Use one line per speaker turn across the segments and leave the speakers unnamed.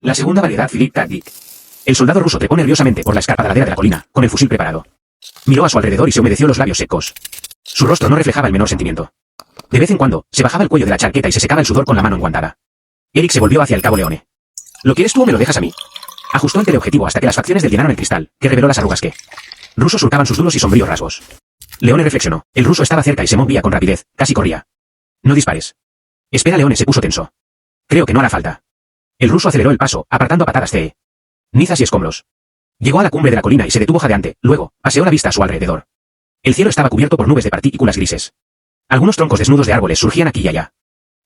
La segunda variedad Philip Tactic. El soldado ruso trepó nerviosamente por la escarpada ladera de la colina, con el fusil preparado. Miró a su alrededor y se humedeció los labios secos. Su rostro no reflejaba el menor sentimiento. De vez en cuando, se bajaba el cuello de la chaqueta y se secaba el sudor con la mano enguantada. Eric se volvió hacia el cabo Leone. ¿Lo quieres tú o me lo dejas a mí? Ajustó el teleobjetivo hasta que las facciones del llenaron el cristal, que reveló las arrugas que rusos surcaban sus duros y sombríos rasgos. Leone reflexionó. El ruso estaba cerca y se movía con rapidez, casi corría. No dispares. Espera, Leone se puso tenso. Creo que no hará falta. El ruso aceleró el paso, apartando a patadas cenizas y escombros. Llegó a la cumbre de la colina y se detuvo jadeante, luego, paseó la vista a su alrededor. El cielo estaba cubierto por nubes de partículas grises. Algunos troncos desnudos de árboles surgían aquí y allá.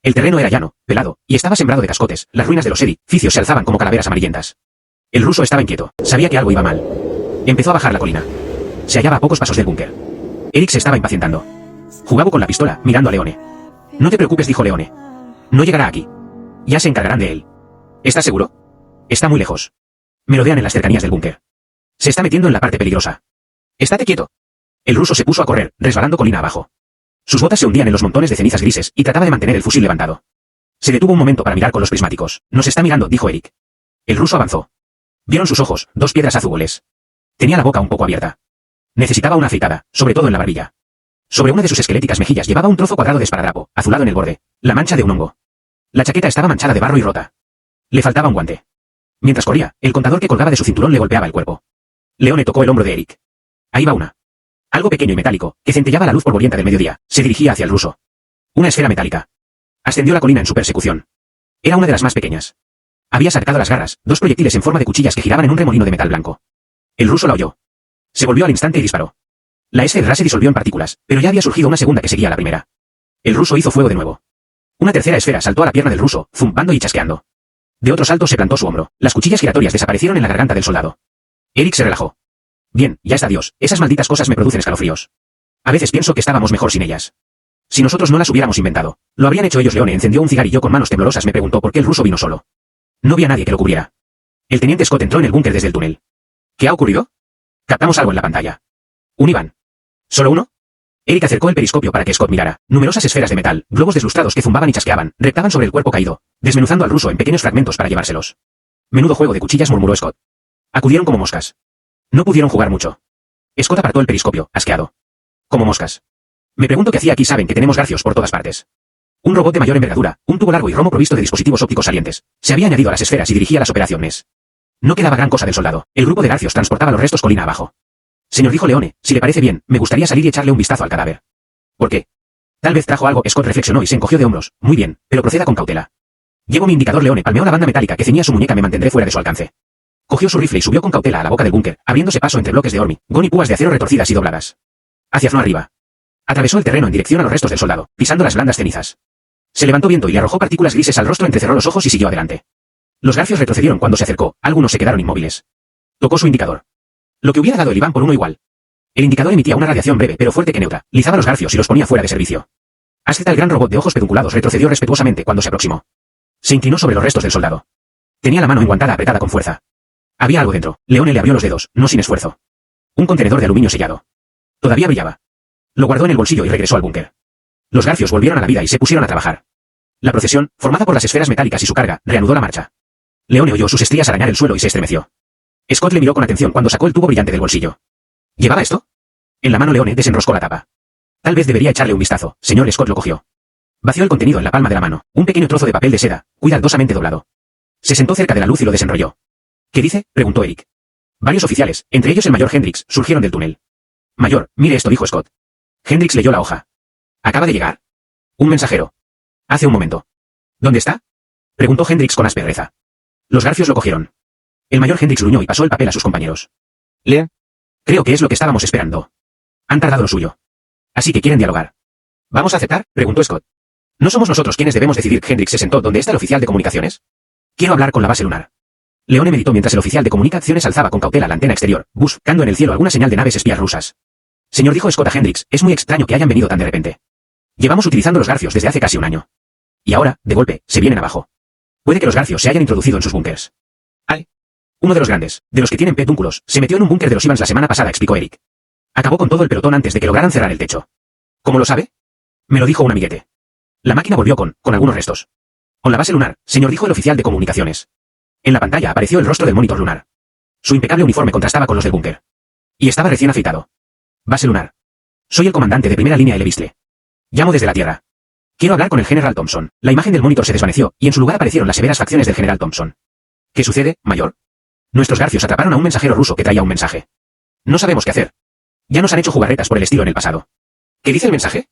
El terreno era llano, pelado, y estaba sembrado de cascotes. Las ruinas de los edificios se alzaban como calaveras amarillentas. El ruso estaba inquieto, sabía que algo iba mal. Empezó a bajar la colina. Se hallaba a pocos pasos del búnker. Eric se estaba impacientando. Jugaba con la pistola, mirando a Leone. No te preocupes, dijo Leone. No llegará aquí. Ya se encargarán de él. ¿Estás seguro? Está muy lejos. Merodean en las cercanías del búnker. Se está metiendo en la parte peligrosa. Estate quieto. El ruso se puso a correr, resbalando colina abajo. Sus botas se hundían en los montones de cenizas grises y trataba de mantener el fusil levantado. Se detuvo un momento para mirar con los prismáticos. Nos está mirando, dijo Eric. El ruso avanzó. Vieron sus ojos, dos piedras azules. Tenía la boca un poco abierta. Necesitaba una afeitada, sobre todo en la barbilla. Sobre una de sus esqueléticas mejillas llevaba un trozo cuadrado de esparadrapo, azulado en el borde, la mancha de un hongo. La chaqueta estaba manchada de barro y rota. Le faltaba un guante. Mientras corría, el contador que colgaba de su cinturón le golpeaba el cuerpo. Leone tocó el hombro de Eric. Ahí va una. Algo pequeño y metálico, que centellaba la luz polvorienta del mediodía, se dirigía hacia el ruso. Una esfera metálica. Ascendió la colina en su persecución. Era una de las más pequeñas. Había sacado las garras, dos proyectiles en forma de cuchillas que giraban en un remolino de metal blanco. El ruso la oyó. Se volvió al instante y disparó. La esfera se disolvió en partículas, pero ya había surgido una segunda que seguía a la primera. El ruso hizo fuego de nuevo. Una tercera esfera saltó a la pierna del ruso, zumbando y chasqueando. De otro salto se plantó su hombro. Las cuchillas giratorias desaparecieron en la garganta del soldado. Eric se relajó. Bien, ya está Dios, esas malditas cosas me producen escalofríos. A veces pienso que estábamos mejor sin ellas. Si nosotros no las hubiéramos inventado, lo habrían hecho ellos. Leone encendió un cigarrillo con manos temblorosas. Me preguntó por qué el ruso vino solo. No vi a nadie que lo cubriera. El teniente Scott entró en el búnker desde el túnel. ¿Qué ha ocurrido? Captamos algo en la pantalla. Un Iván. ¿Solo uno? Eric acercó el periscopio para que Scott mirara. Numerosas esferas de metal, globos deslustrados que zumbaban y chasqueaban, reptaban sobre el cuerpo caído, desmenuzando al ruso en pequeños fragmentos para llevárselos. Menudo juego de cuchillas, murmuró Scott. Acudieron como moscas. No pudieron jugar mucho. Scott apartó el periscopio, asqueado. Como moscas. Me pregunto qué hacía aquí. Saben que tenemos garcios por todas partes. Un robot de mayor envergadura, un tubo largo y romo provisto de dispositivos ópticos salientes, se había añadido a las esferas y dirigía las operaciones. No quedaba gran cosa del soldado. El grupo de garcios transportaba los restos colina abajo. Señor, dijo Leone, si le parece bien, me gustaría salir y echarle un vistazo al cadáver. ¿Por qué? Tal vez trajo algo. Scott reflexionó y se encogió de hombros. Muy bien, pero proceda con cautela. Llevo mi indicador. Leone palmeó la banda metálica que ceñía su muñeca. Me mantendré fuera de su alcance. Cogió su rifle y subió con cautela a la boca del búnker, abriéndose paso entre bloques de hormigón y púas de acero retorcidas y dobladas. Hacia no arriba. Atravesó el terreno en dirección a los restos del soldado, pisando las blandas cenizas. Se levantó viento y le arrojó partículas grises al rostro. Entrecerró los ojos y siguió adelante. Los garfios retrocedieron cuando se acercó, algunos se quedaron inmóviles. Tocó su indicador. Lo que hubiera dado el Iván por uno igual. El indicador emitía una radiación breve pero fuerte que neutralizaba los garfios y los ponía fuera de servicio. Aztec, el gran robot de ojos pedunculados, retrocedió respetuosamente cuando se aproximó. Se inclinó sobre los restos del soldado. Tenía la mano enguantada apretada con fuerza. Había algo dentro. Leone le abrió los dedos, no sin esfuerzo. Un contenedor de aluminio sellado. Todavía brillaba. Lo guardó en el bolsillo y regresó al búnker. Los garfios volvieron a la vida y se pusieron a trabajar. La procesión, formada por las esferas metálicas y su carga, reanudó la marcha. Leone oyó sus estrías arañar el suelo y se estremeció. Scott le miró con atención cuando sacó el tubo brillante del bolsillo. ¿Llevaba esto? En la mano Leone desenroscó la tapa. Tal vez debería echarle un vistazo. Señor, Scott lo cogió. Vació el contenido en la palma de la mano, un pequeño trozo de papel de seda, cuidadosamente doblado. Se sentó cerca de la luz y lo desenrolló. ¿Qué dice?, preguntó Eric. Varios oficiales, entre ellos el mayor Hendrix, surgieron del túnel. Mayor, mire esto, dijo Scott. Hendrix leyó la hoja. Acaba de llegar. Un mensajero. Hace un momento. ¿Dónde está?, preguntó Hendrix con aspereza. Los garfios lo cogieron. El mayor Hendrix gruñó y pasó el papel a sus compañeros. Lea. Creo que es lo que estábamos esperando. Han tardado lo suyo. Así que quieren dialogar. ¿Vamos a aceptar?, preguntó Scott. ¿No somos nosotros quienes debemos decidir? Hendrix se sentó. ¿Dónde está el oficial de comunicaciones? Quiero hablar con la base lunar. Leone meditó mientras el oficial de comunicaciones alzaba con cautela la antena exterior, buscando en el cielo alguna señal de naves espías rusas. Señor, dijo Scott a Hendrix, es muy extraño que hayan venido tan de repente. Llevamos utilizando los garfios desde hace casi un año. Y ahora, de golpe, se vienen abajo. Puede que los garfios se hayan introducido en sus búnkers. Uno de los grandes, de los que tienen pedúnculos, se metió en un búnker de los Ivans la semana pasada, explicó Eric. Acabó con todo el pelotón antes de que lograran cerrar el techo. ¿Cómo lo sabe? Me lo dijo un amiguete. La máquina volvió con algunos restos. Con la base lunar, señor, dijo el oficial de comunicaciones. En la pantalla apareció el rostro del monitor lunar. Su impecable uniforme contrastaba con los del búnker. Y estaba recién afeitado. Base lunar. Soy el comandante de primera línea Levistle. Llamo desde la Tierra. Quiero hablar con el General Thompson. La imagen del monitor se desvaneció, y en su lugar aparecieron las severas facciones del General Thompson. ¿Qué sucede, mayor? Nuestros garfios atraparon a un mensajero ruso que traía un mensaje. No sabemos qué hacer. Ya nos han hecho jugarretas por el estilo en el pasado. ¿Qué dice el mensaje?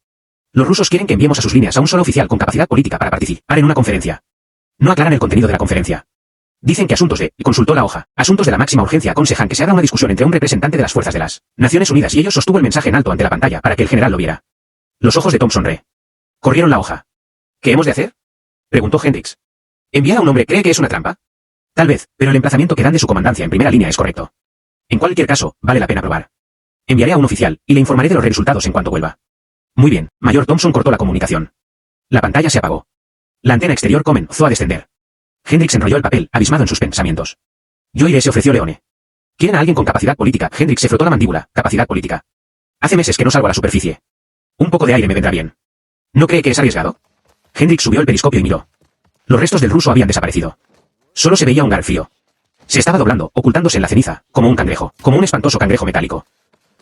Los rusos quieren que enviemos a sus líneas a un solo oficial con capacidad política para participar en una conferencia. No aclaran el contenido de la conferencia. Dicen que asuntos de, y consultó la hoja, asuntos de la máxima urgencia aconsejan que se haga una discusión entre un representante de las fuerzas de las Naciones Unidas y ellos sostuvo el mensaje en alto ante la pantalla para que el general lo viera. Los ojos de Thompson corrieron la hoja. ¿Qué hemos de hacer? Preguntó Hendricks. ¿Enviar a un hombre cree que es una trampa? Tal vez, pero el emplazamiento que dan de su comandancia en primera línea es correcto. En cualquier caso, vale la pena probar. Enviaré a un oficial, y le informaré de los resultados en cuanto vuelva. Muy bien, mayor Thompson cortó la comunicación. La pantalla se apagó. La antena exterior comenzó a descender. Hendricks enrolló el papel, abismado en sus pensamientos. Yo iré, se ofreció Leone. ¿Quieren a alguien con capacidad política? Hendricks se frotó la mandíbula. Capacidad política. Hace meses que no salgo a la superficie. Un poco de aire me vendrá bien. ¿No cree que es arriesgado? Hendricks subió el periscopio y miró. Los restos del ruso habían desaparecido. Solo se veía un garfio. Se estaba doblando, ocultándose en la ceniza, como un cangrejo, como un espantoso cangrejo metálico.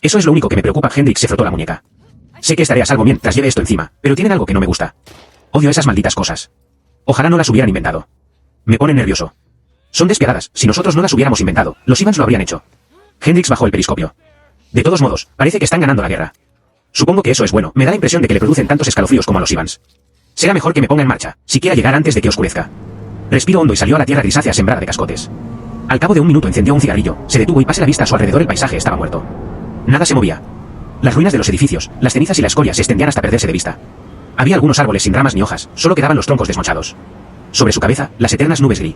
Eso es lo único que me preocupa. Hendricks se frotó la muñeca. Sé que estaré a salvo mientras lleve esto encima, pero tienen algo que no me gusta. Odio esas malditas cosas. Ojalá no las hubieran inventado. Me ponen nervioso. Son despiadadas. Si nosotros no las hubiéramos inventado, los Ivans lo habrían hecho. Hendricks bajó el periscopio. De todos modos, parece que están ganando la guerra. Supongo que eso es bueno. Me da la impresión de que le producen tantos escalofríos como a los Ivans. Será mejor que me ponga en marcha, siquiera llegar antes de que oscurezca. Respiró hondo y salió a la tierra grisácea sembrada de cascotes. Al cabo de un minuto encendió un cigarrillo, se detuvo y pasé la vista a su alrededor. El paisaje estaba muerto. Nada se movía. Las ruinas de los edificios, las cenizas y la escoria se extendían hasta perderse de vista. Había algunos árboles sin ramas ni hojas, solo quedaban los troncos desmochados. Sobre su cabeza, las eternas nubes gris.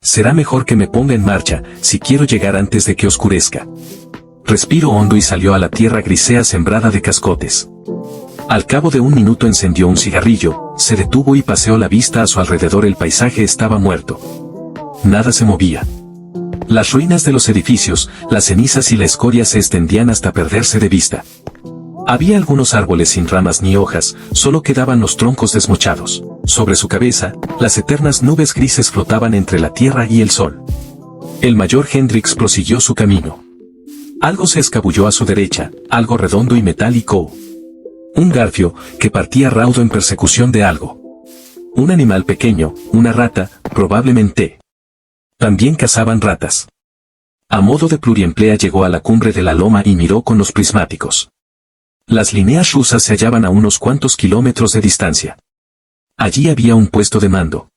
Será mejor que me ponga en marcha, si quiero llegar antes de que oscurezca. Respiró hondo y salió a la tierra grisea sembrada de cascotes. Al cabo de un minuto encendió un cigarrillo, se detuvo y paseó la vista a su alrededor. El paisaje estaba muerto. Nada se movía. Las ruinas de los edificios, las cenizas y la escoria se extendían hasta perderse de vista. Había algunos árboles sin ramas ni hojas, solo quedaban los troncos desmochados. Sobre su cabeza, las eternas nubes grises flotaban entre la tierra y el sol. El mayor Hendricks prosiguió su camino. Algo se escabulló a su derecha, algo redondo y metálico. Un garfio, que partía raudo en persecución de algo. Un animal pequeño, una rata, probablemente. También cazaban ratas. A modo de pluriemplea llegó a la cumbre de la loma y miró con los prismáticos. Las líneas rusas se hallaban a unos cuantos kilómetros de distancia. Allí había un puesto de mando.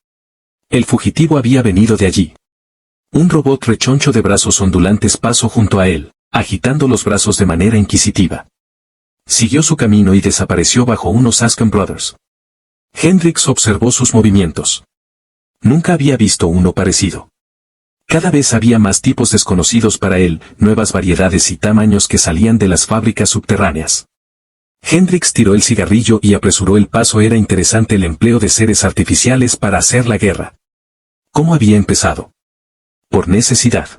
El fugitivo había venido de allí. Un robot rechoncho de brazos ondulantes pasó junto a él, agitando los brazos de manera inquisitiva. Siguió su camino y desapareció bajo unos Ascan Brothers. Hendricks observó sus movimientos. Nunca había visto uno parecido. Cada vez había más tipos desconocidos para él, nuevas variedades y tamaños que salían de las fábricas subterráneas. Hendricks tiró el cigarrillo y apresuró el paso. Era interesante el empleo de seres artificiales para hacer la guerra. ¿Cómo había empezado? Por necesidad.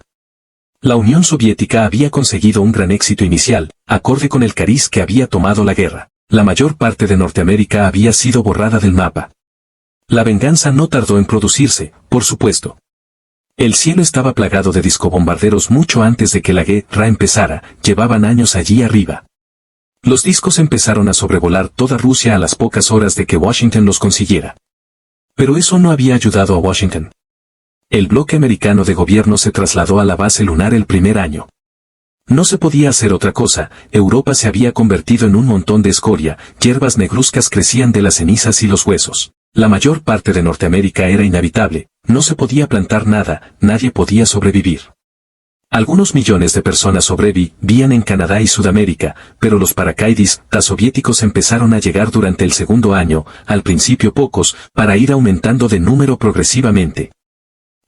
La Unión Soviética había conseguido un gran éxito inicial, acorde con el cariz que había tomado la guerra. La mayor parte de Norteamérica había sido borrada del mapa. La venganza no tardó en producirse, por supuesto. El cielo estaba plagado de discobombarderos mucho antes de que la guerra empezara, llevaban años allí arriba. Los discos empezaron a sobrevolar toda Rusia a las pocas horas de que Washington los consiguiera. Pero eso no había ayudado a Washington. El bloque americano de gobierno se trasladó a la base lunar el primer año. No se podía hacer otra cosa. Europa se había convertido en un montón de escoria, hierbas negruzcas crecían de las cenizas y los huesos. La mayor parte de Norteamérica era inhabitable, no se podía plantar nada, nadie podía sobrevivir. Algunos millones de personas sobrevivían en Canadá y Sudamérica, pero los paracaidistas soviéticos empezaron a llegar durante el segundo año, al principio pocos, para ir aumentando de número progresivamente.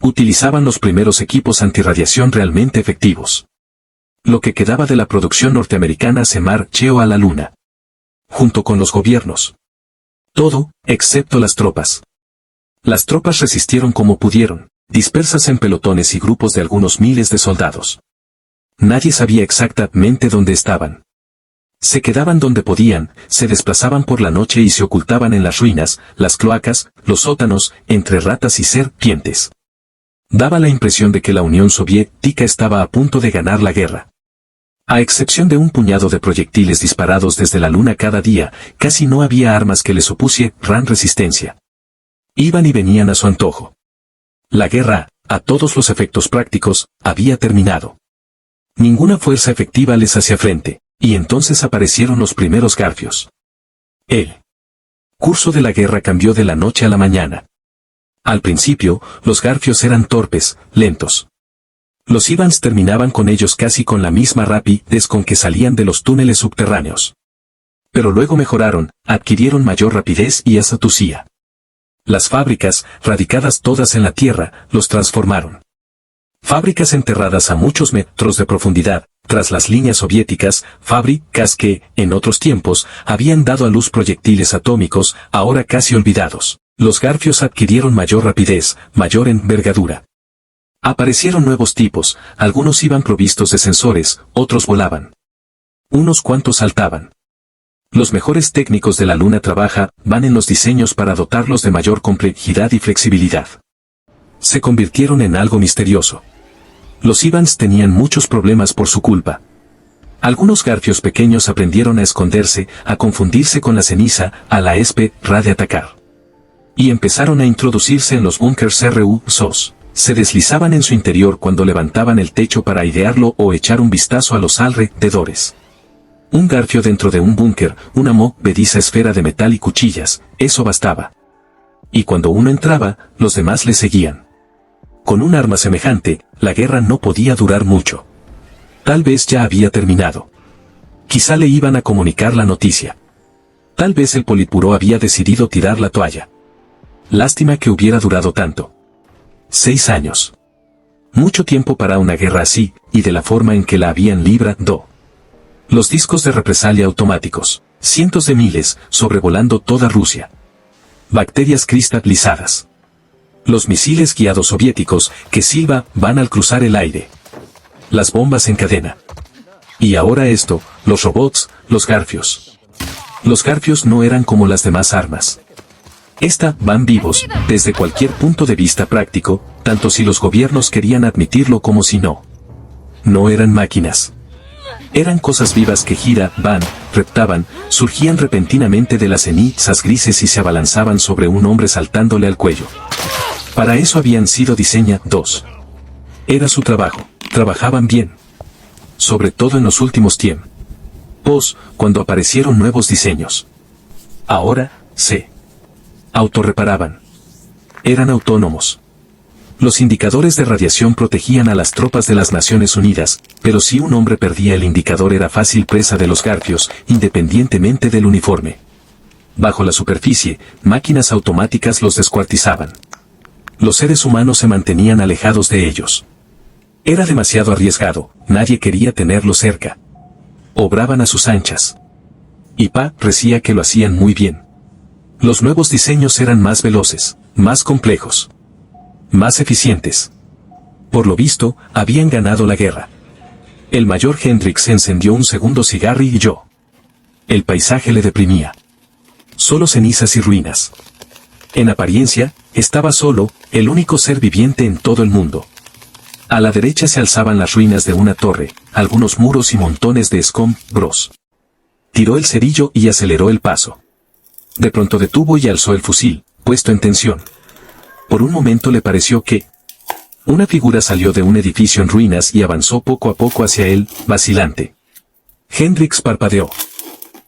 Utilizaban los primeros equipos antirradiación realmente efectivos. Lo que quedaba de la producción norteamericana se marchó a la luna. Junto con los gobiernos. Todo, excepto las tropas. Las tropas resistieron como pudieron, dispersas en pelotones y grupos de algunos miles de soldados. Nadie sabía exactamente dónde estaban. Se quedaban donde podían, se desplazaban por la noche y se ocultaban en las ruinas, las cloacas, los sótanos, entre ratas y serpientes. Daba la impresión de que la Unión Soviética estaba a punto de ganar la guerra. A excepción de un puñado de proyectiles disparados desde la Luna cada día, casi no había armas que les opusieran resistencia. Iban y venían a su antojo. La guerra, a todos los efectos prácticos, había terminado. Ninguna fuerza efectiva les hacía frente, y entonces aparecieron los primeros garfios. El curso de la guerra cambió de la noche a la mañana. Al principio, los garfios eran torpes, lentos. Los Ivans terminaban con ellos casi con la misma rapidez con que salían de los túneles subterráneos. Pero luego mejoraron, adquirieron mayor rapidez y astucia. Las fábricas, radicadas todas en la tierra, los transformaron. Fábricas enterradas a muchos metros de profundidad, tras las líneas soviéticas, fábricas que, en otros tiempos, habían dado a luz proyectiles atómicos, ahora casi olvidados. Los garfios adquirieron mayor rapidez, mayor envergadura. Aparecieron nuevos tipos, algunos iban provistos de sensores, otros volaban. Unos cuantos saltaban. Los mejores técnicos de la Luna van en los diseños para dotarlos de mayor complejidad y flexibilidad. Se convirtieron en algo misterioso. Los Ivans tenían muchos problemas por su culpa. Algunos garfios pequeños aprendieron a esconderse, a confundirse con la ceniza, a la espera de atacar. Y empezaron a introducirse en los búnkers rusos. Se deslizaban en su interior cuando levantaban el techo para airearlo o echar un vistazo a los alrededores. Un garfio dentro de un búnker, una movediza esfera de metal y cuchillas, eso bastaba. Y cuando uno entraba, los demás le seguían. Con un arma semejante, la guerra no podía durar mucho. Tal vez ya había terminado. Quizá le iban a comunicar la noticia. Tal vez el Politburó había decidido tirar la toalla. Lástima que hubiera durado tanto. 6 años. Mucho tiempo para una guerra así, y de la forma en que la habían librado. Los discos de represalia automáticos, cientos de miles, sobrevolando toda Rusia. Bacterias cristalizadas. Los misiles guiados soviéticos, que silban al cruzar el aire. Las bombas en cadena. Y ahora esto, los robots, los garfios. Los garfios no eran como las demás armas. Van vivos, desde cualquier punto de vista práctico, tanto si los gobiernos querían admitirlo como si no. No eran máquinas. Eran cosas vivas que giraban, reptaban, surgían repentinamente de las cenizas grises y se abalanzaban sobre un hombre saltándole al cuello. Para eso habían sido diseñados. Era su trabajo, trabajaban bien. Sobre todo en los últimos tiempos, cuando aparecieron nuevos diseños. Ahora, se autorreparaban. Eran autónomos. Los indicadores de radiación protegían a las tropas de las Naciones Unidas, pero si un hombre perdía el indicador era fácil presa de los garfios, independientemente del uniforme. Bajo la superficie, máquinas automáticas los descuartizaban. Los seres humanos se mantenían alejados de ellos. Era demasiado arriesgado, nadie quería tenerlo cerca. Obraban a sus anchas. Y parecía que lo hacían muy bien. Los nuevos diseños eran más veloces, más complejos, más eficientes. Por lo visto, habían ganado la guerra. El mayor Hendrix encendió un segundo cigarrillo. El paisaje le deprimía. Solo cenizas y ruinas. En apariencia, estaba solo, el único ser viviente en todo el mundo. A la derecha se alzaban las ruinas de una torre, algunos muros y montones de escombros. Tiró el cerillo y aceleró el paso. De pronto detuvo y alzó el fusil, puesto en tensión. Por un momento le pareció que una figura salió de un edificio en ruinas y avanzó poco a poco hacia él, vacilante. Hendrix parpadeó.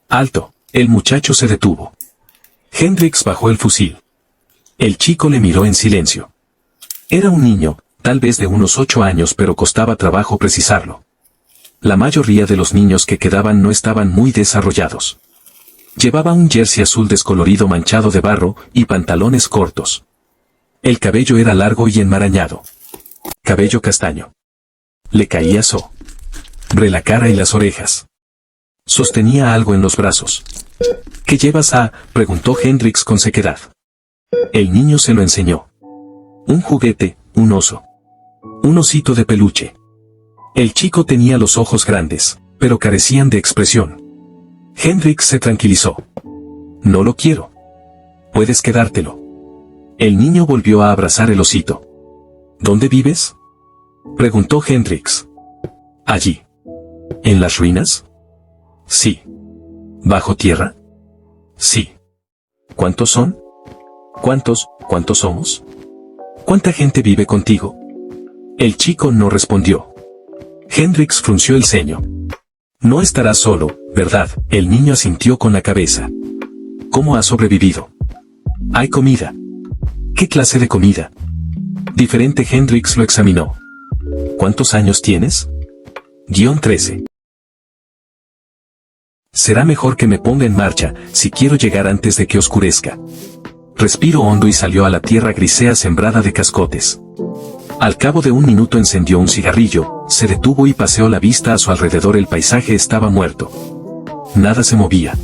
¡Alto! El muchacho se detuvo. Hendrix bajó el fusil. El chico le miró en silencio. Era un niño, tal vez de unos 8 años, pero costaba trabajo precisarlo. La mayoría de los niños que quedaban no estaban muy desarrollados. Llevaba un jersey azul descolorido manchado de barro y pantalones cortos. El cabello era largo y enmarañado. Cabello castaño. Le caía sobre la cara y las orejas. Sostenía algo en los brazos. ¿Qué llevas? Preguntó Hendrix con sequedad. El niño se lo enseñó. Un juguete, un oso. Un osito de peluche. El chico tenía los ojos grandes, pero carecían de expresión. Hendrix se tranquilizó. No lo quiero. Puedes quedártelo. El niño volvió a abrazar el osito. ¿Dónde vives? Preguntó Hendrix. Allí. ¿En las ruinas? Sí. ¿Bajo tierra? Sí. ¿Cuántos son? ¿Cuántos somos? ¿Cuánta gente vive contigo? El chico no respondió. Hendrix frunció el ceño. No estarás solo, ¿verdad? El niño asintió con la cabeza. ¿Cómo has sobrevivido? Hay comida. ¿Qué clase de comida? Diferente. Hendrix lo examinó. ¿Cuántos años tienes? -13. Será mejor que me ponga en marcha, si quiero llegar antes de que oscurezca. Respiró hondo y salió a la tierra grisea sembrada de cascotes. Al cabo de un minuto encendió un cigarrillo, se detuvo y paseó la vista a su alrededor. El paisaje estaba muerto. Nada se movía.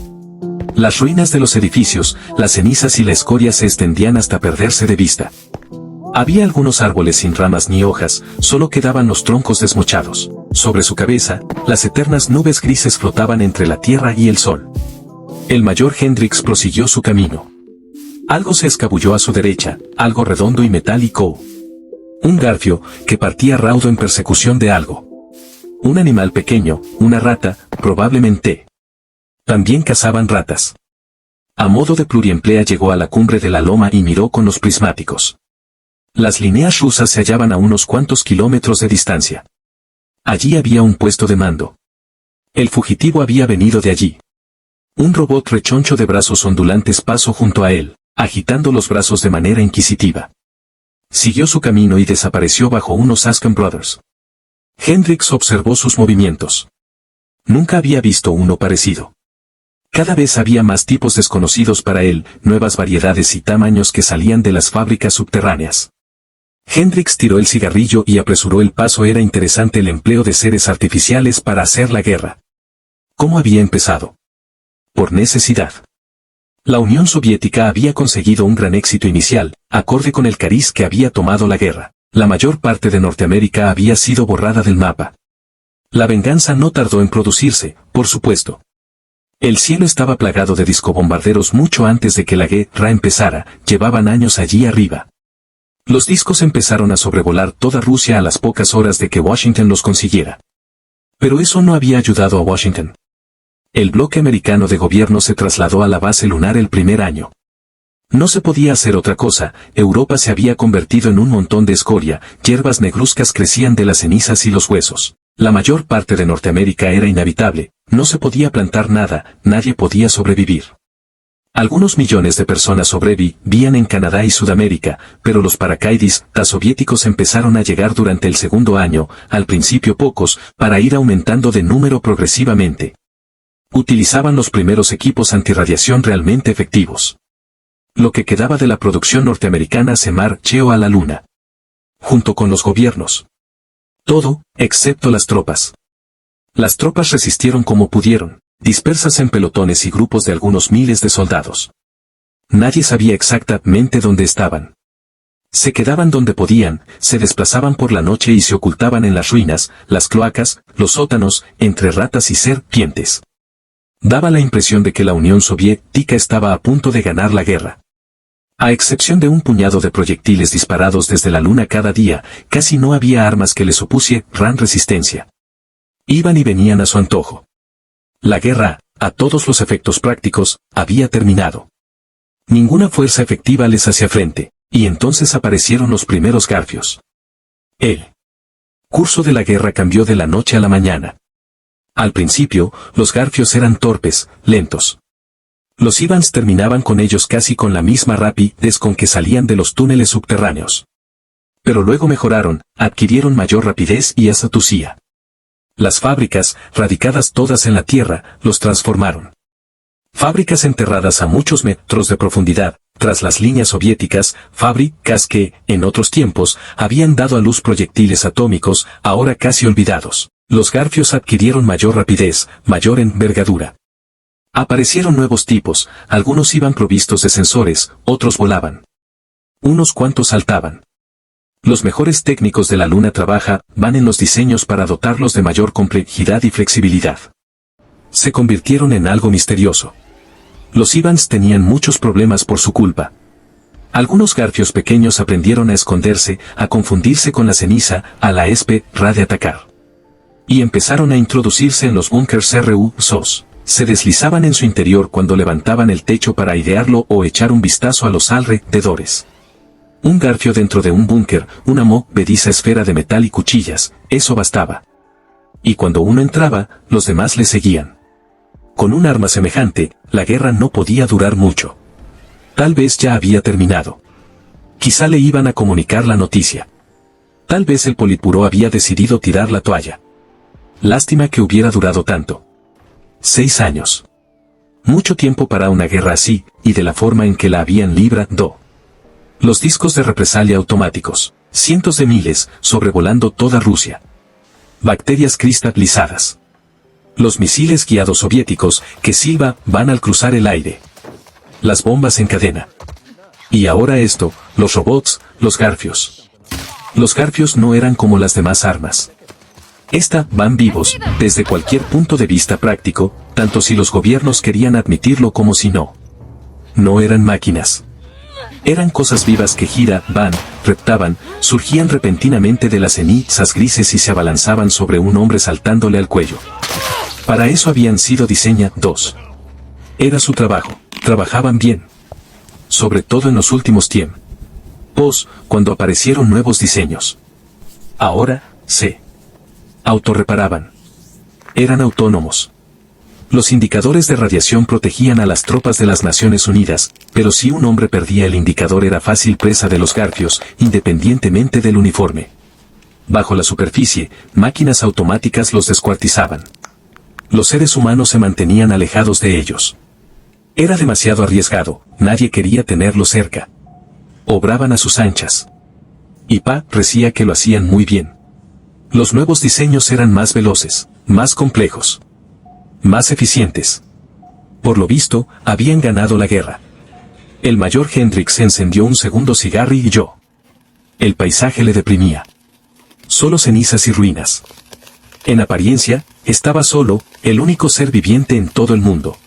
Las ruinas de los edificios, las cenizas y la escoria se extendían hasta perderse de vista. Había algunos árboles sin ramas ni hojas, solo quedaban los troncos desmochados. Sobre su cabeza, las eternas nubes grises flotaban entre la tierra y el sol. El mayor Hendrix prosiguió su camino. Algo se escabulló a su derecha, algo redondo y metálico. Un garfio, que partía raudo en persecución de algo. Un animal pequeño, una rata, probablemente. También cazaban ratas. A modo de pluriemplea llegó a la cumbre de la loma y miró con los prismáticos. Las líneas rusas se hallaban a unos cuantos kilómetros de distancia. Allí había un puesto de mando. El fugitivo había venido de allí. Un robot rechoncho de brazos ondulantes pasó junto a él, agitando los brazos de manera inquisitiva. Siguió su camino y desapareció bajo unos Ascan Brothers. Hendrix observó sus movimientos. Nunca había visto uno parecido. Cada vez había más tipos desconocidos para él, nuevas variedades y tamaños que salían de las fábricas subterráneas. Hendrix tiró el cigarrillo y apresuró el paso. Era interesante el empleo de seres artificiales para hacer la guerra. ¿Cómo había empezado? Por necesidad. La Unión Soviética había conseguido un gran éxito inicial, acorde con el cariz que había tomado la guerra. La mayor parte de Norteamérica había sido borrada del mapa. La venganza no tardó en producirse, por supuesto. El cielo estaba plagado de discobombarderos mucho antes de que la guerra empezara, llevaban años allí arriba. Los discos empezaron a sobrevolar toda Rusia a las pocas horas de que Washington los consiguiera. Pero eso no había ayudado a Washington. El bloque americano de gobierno se trasladó a la base lunar el primer año. No se podía hacer otra cosa, Europa se había convertido en un montón de escoria, hierbas negruzcas crecían de las cenizas y los huesos. La mayor parte de Norteamérica era inhabitable, no se podía plantar nada, nadie podía sobrevivir. Algunos millones de personas sobrevivían en Canadá y Sudamérica, pero los paracaidistas soviéticos empezaron a llegar durante el segundo año, al principio pocos, para ir aumentando de número progresivamente. Utilizaban los primeros equipos antirradiación realmente efectivos. Lo que quedaba de la producción norteamericana se marchó a la luna. Junto con los gobiernos. Todo, excepto las tropas. Las tropas resistieron como pudieron, dispersas en pelotones y grupos de algunos miles de soldados. Nadie sabía exactamente dónde estaban. Se quedaban donde podían, se desplazaban por la noche y se ocultaban en las ruinas, las cloacas, los sótanos, entre ratas y serpientes. Daba la impresión de que la Unión Soviética estaba a punto de ganar la guerra. A excepción de un puñado de proyectiles disparados desde la luna cada día, casi no había armas que les opusieran resistencia. Iban y venían a su antojo. La guerra, a todos los efectos prácticos, había terminado. Ninguna fuerza efectiva les hacía frente, y entonces aparecieron los primeros garfios. El curso de la guerra cambió de la noche a la mañana. Al principio, los garfios eran torpes, lentos. Los Ivans terminaban con ellos casi con la misma rapidez con que salían de los túneles subterráneos. Pero luego mejoraron, adquirieron mayor rapidez y astucia. Las fábricas, radicadas todas en la tierra, los transformaron. Fábricas enterradas a muchos metros de profundidad, tras las líneas soviéticas, fábricas que, en otros tiempos, habían dado a luz proyectiles atómicos, ahora casi olvidados. Los garfios adquirieron mayor rapidez, mayor envergadura. Aparecieron nuevos tipos, algunos iban provistos de sensores, otros volaban. Unos cuantos saltaban. Los mejores técnicos de la Luna trabajan en los diseños para dotarlos de mayor complejidad y flexibilidad. Se convirtieron en algo misterioso. Los Ivans tenían muchos problemas por su culpa. Algunos garfios pequeños aprendieron a esconderse, a confundirse con la ceniza, a la espera de atacar. Y empezaron a introducirse en los búnkers RU-SOS. Se deslizaban en su interior cuando levantaban el techo para airearlo o echar un vistazo a los alrededores. Un garfio dentro de un búnker, una movediza esfera de metal y cuchillas, eso bastaba. Y cuando uno entraba, los demás le seguían. Con un arma semejante, la guerra no podía durar mucho. Tal vez ya había terminado. Quizá le iban a comunicar la noticia. Tal vez el Politburó había decidido tirar la toalla. Lástima que hubiera durado tanto. 6 años. Mucho tiempo para una guerra así, y de la forma en que la habían librado. Los discos de represalia automáticos, cientos de miles, sobrevolando toda Rusia. Bacterias cristalizadas. Los misiles guiados soviéticos que van al cruzar el aire. Las bombas en cadena. Y ahora esto, los robots, los garfios. Los garfios no eran como las demás armas. Van vivos, desde cualquier punto de vista práctico, tanto si los gobiernos querían admitirlo como si no. No eran máquinas. Eran cosas vivas que giraban, reptaban, surgían repentinamente de las cenizas grises y se abalanzaban sobre un hombre saltándole al cuello. Para eso habían sido diseñados. Era su trabajo, trabajaban bien. Sobre todo en los últimos tiempos, cuando aparecieron nuevos diseños. Ahora, se autorreparaban. Eran autónomos. Los indicadores de radiación protegían a las tropas de las Naciones Unidas, pero si un hombre perdía el indicador era fácil presa de los garfios, independientemente del uniforme. Bajo la superficie, máquinas automáticas los descuartizaban. Los seres humanos se mantenían alejados de ellos. Era demasiado arriesgado, nadie quería tenerlos cerca. Obraban a sus anchas. Y parecía que lo hacían muy bien. Los nuevos diseños eran más veloces, más complejos, más eficientes. Por lo visto, habían ganado la guerra. El mayor Hendrix encendió un segundo cigarrillo. El paisaje le deprimía. Solo cenizas y ruinas. En apariencia, estaba solo, el único ser viviente en todo el mundo.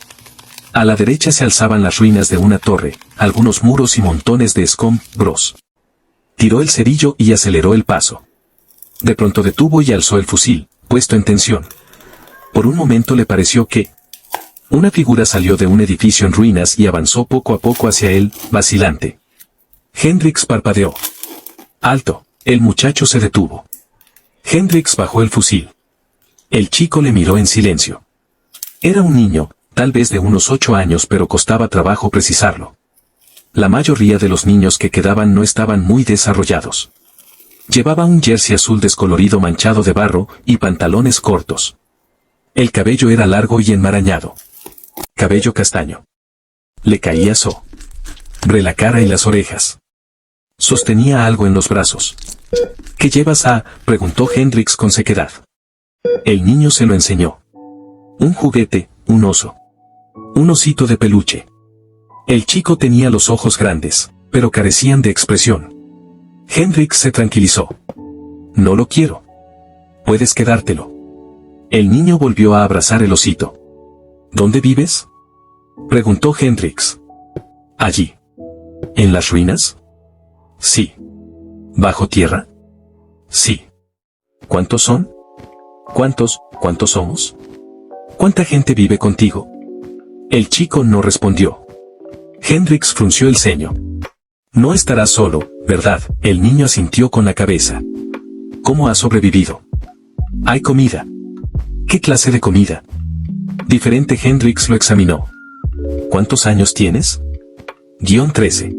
A la derecha se alzaban las ruinas de una torre, algunos muros y montones de escombros. Tiró el cerillo y aceleró el paso. De pronto detuvo y alzó el fusil, puesto en tensión. Por un momento le pareció que una figura salió de un edificio en ruinas y avanzó poco a poco hacia él, vacilante. Hendrix parpadeó. ¡Alto! El muchacho se detuvo. Hendrix bajó el fusil. El chico le miró en silencio. Era un niño, tal vez de unos 8 años, pero costaba trabajo precisarlo. La mayoría de los niños que quedaban no estaban muy desarrollados. Llevaba un jersey azul descolorido manchado de barro y pantalones cortos. El cabello era largo y enmarañado. Cabello castaño. Le caía sobre la cara y las orejas. Sostenía algo en los brazos. ¿Qué llevas? Preguntó Hendrix con sequedad. El niño se lo enseñó. Un juguete, un oso. Un osito de peluche. El chico tenía los ojos grandes, pero carecían de expresión. Hendrix se tranquilizó. No lo quiero. Puedes quedártelo. El niño volvió a abrazar el osito. ¿Dónde vives? Preguntó Hendrix. Allí. ¿En las ruinas? Sí. ¿Bajo tierra? Sí. ¿Cuántos son? ¿Cuántos somos? ¿Cuánta gente vive contigo? El chico no respondió. Hendrix frunció el ceño. No estarás solo, ¿verdad? El niño asintió con la cabeza. ¿Cómo has sobrevivido? Hay comida. ¿Qué clase de comida? Diferente. Hendrix lo examinó. ¿Cuántos años tienes? -13.